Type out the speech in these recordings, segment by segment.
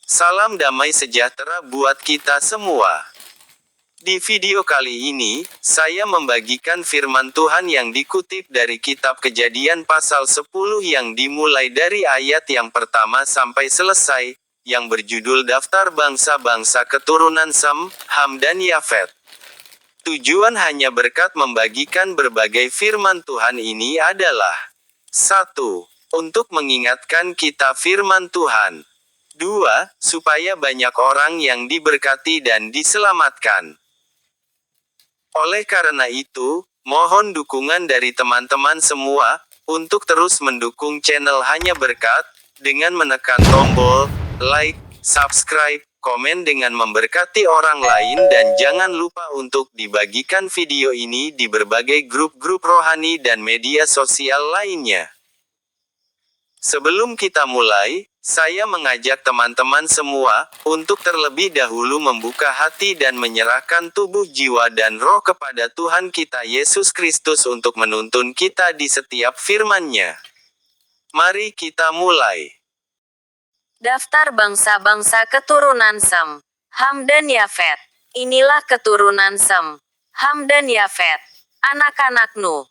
Salam damai sejahtera buat kita semua. Di video kali ini, saya membagikan firman Tuhan yang dikutip dari kitab Kejadian pasal 10 yang dimulai dari ayat yang pertama sampai selesai, yang berjudul Daftar Bangsa-Bangsa Keturunan Sem, Ham dan Yafet. Tujuan hanya berkat membagikan berbagai firman Tuhan ini adalah 1. Untuk mengingatkan kita firman Tuhan. 2. Supaya banyak orang yang diberkati dan diselamatkan. Oleh karena itu, mohon dukungan dari teman-teman semua, untuk terus mendukung channel Hanya Berkat, dengan menekan tombol like, subscribe, komen dengan memberkati orang lain dan jangan lupa untuk dibagikan video ini di berbagai grup-grup rohani dan media sosial lainnya. Sebelum kita mulai, saya mengajak teman-teman semua, untuk terlebih dahulu membuka hati dan menyerahkan tubuh jiwa dan roh kepada Tuhan kita Yesus Kristus untuk menuntun kita di setiap firman-Nya. Mari kita mulai. Daftar bangsa-bangsa keturunan Sem, Ham dan Yafet. Inilah keturunan Sem, Ham dan Yafet, anak-anak Nuh.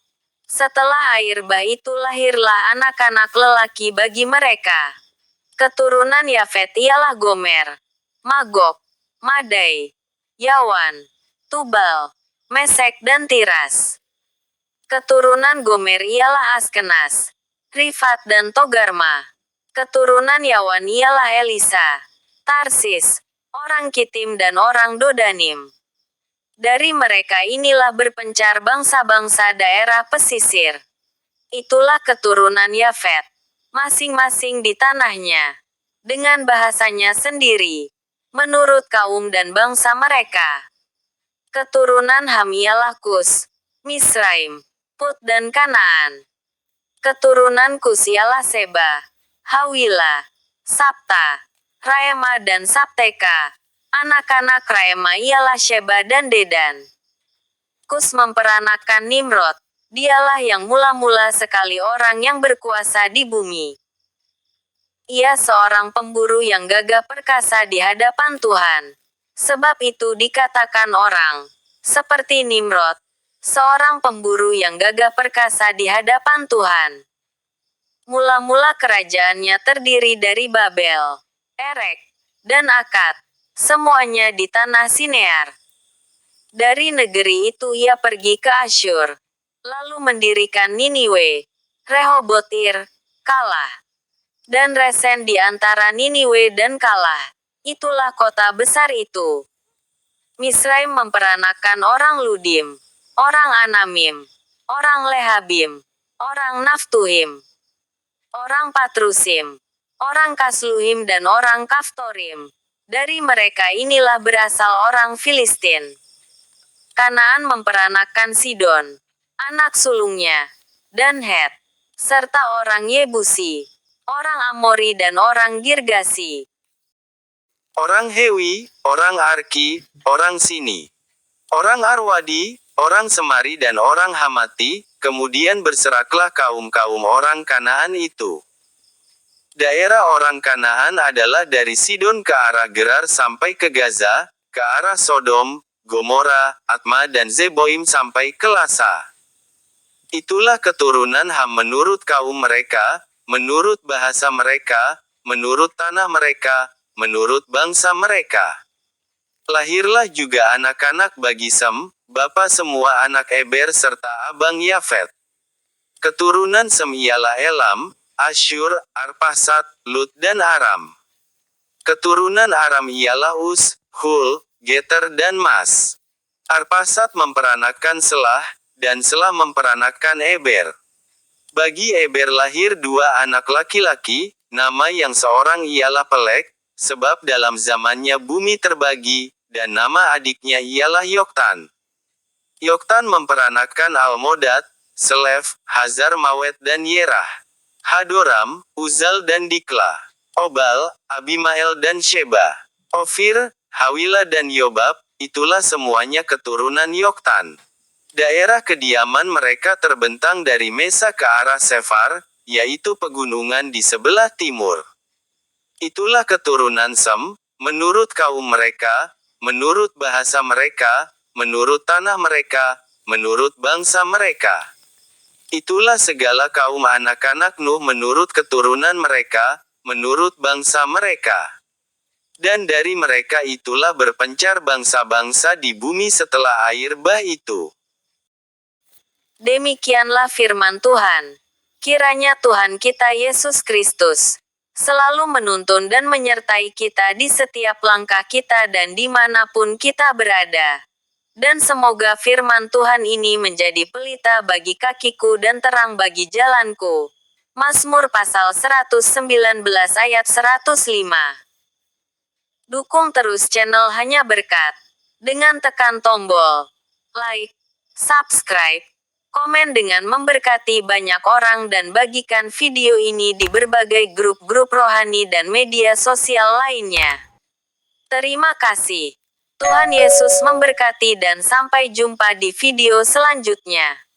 Setelah air bah itu lahirlah anak-anak lelaki bagi mereka. Keturunan Yafet ialah Gomer, Magog, Madai, Yawan, Tubal, Mesek dan Tiras. Keturunan Gomer ialah Askenas, Rifat dan Togarma. Keturunan Yawan ialah Elisa, Tarsis, orang Kitim dan orang Dodanim. Dari mereka inilah berpencar bangsa-bangsa daerah pesisir. Itulah keturunan Yafet, masing-masing di tanahnya, dengan bahasanya sendiri, menurut kaum dan bangsa mereka. Keturunan Ham ialah Kus, Misraim, Put dan Kanaan. Keturunan Kus ialah Seba, Hawila, Sabta, Raema dan Sabteka. Anak-anak Raema ialah Sheba dan Dedan. Kus memperanakan Nimrod. Dialah yang mula-mula sekali orang yang berkuasa di bumi. Ia seorang pemburu yang gagah perkasa di hadapan Tuhan. Sebab itu dikatakan orang, seperti Nimrod, seorang pemburu yang gagah perkasa di hadapan Tuhan. Mula-mula kerajaannya terdiri dari Babel, Erek, dan Akad. Semuanya di tanah Sinear. Dari negeri itu ia pergi ke Asyur, lalu mendirikan Niniwe, Rehobotir, Kalah, dan Resen di antara Niniwe dan Kalah. Itulah kota besar itu. Misraim memperanakan orang Ludim, orang Anamim, orang Lehabim, orang Naftuhim, orang Patrusim, orang Kasluhim dan orang Kaftorim. Dari mereka inilah berasal orang Filistin. Kanaan memperanakan Sidon, anak sulungnya, dan Het, serta orang Yebusi, orang Amori dan orang Girgasi. Orang Hewi, orang Arki, orang Sini, orang Arwadi, orang Semari dan orang Hamati, kemudian berseraklah kaum-kaum orang Kanaan itu. Daerah orang Kanaan adalah dari Sidon ke arah Gerar sampai ke Gaza, ke arah Sodom, Gomora, Atma dan Zeboim sampai ke Lasa. Itulah keturunan Ham menurut kaum mereka, menurut bahasa mereka, menurut tanah mereka, menurut bangsa mereka. Lahirlah juga anak-anak bagi Sem, bapa semua anak Eber serta abang Yafet. Keturunan Sem ialah Elam, Asyur, Arpasat, Lut dan Aram. Keturunan Aram ialah Us, Hul, Geter dan Mas. Arpasat memperanakan Selah, dan Selah memperanakan Eber. Bagi Eber lahir dua anak laki-laki, nama yang seorang ialah Pelek, sebab dalam zamannya bumi terbagi, dan nama adiknya ialah Yoktan. Yoktan memperanakan Almodad, Selef, Hazar Mawet dan Yerah. Hadoram, Uzal dan Dikla, Obal, Abimael dan Sheba, Ofir, Hawila dan Yobab, itulah semuanya keturunan Yoktan. Daerah kediaman mereka terbentang dari Mesa ke arah Sefar, yaitu pegunungan di sebelah timur. Itulah keturunan Sem, menurut kaum mereka, menurut bahasa mereka, menurut tanah mereka, menurut bangsa mereka. Itulah segala kaum anak-anak Nuh menurut keturunan mereka, menurut bangsa mereka. Dan dari mereka itulah berpencar bangsa-bangsa di bumi setelah air bah itu. Demikianlah firman Tuhan. Kiranya Tuhan kita Yesus Kristus selalu menuntun dan menyertai kita di setiap langkah kita dan dimanapun kita berada. Dan semoga firman Tuhan ini menjadi pelita bagi kakiku dan terang bagi jalanku. Mazmur pasal 119 ayat 105. Dukung terus channel Hanya Berkat dengan tekan tombol like, subscribe, komen dengan memberkati banyak orang dan bagikan video ini di berbagai grup-grup rohani dan media sosial lainnya. Terima kasih. Tuhan Yesus memberkati dan sampai jumpa di video selanjutnya.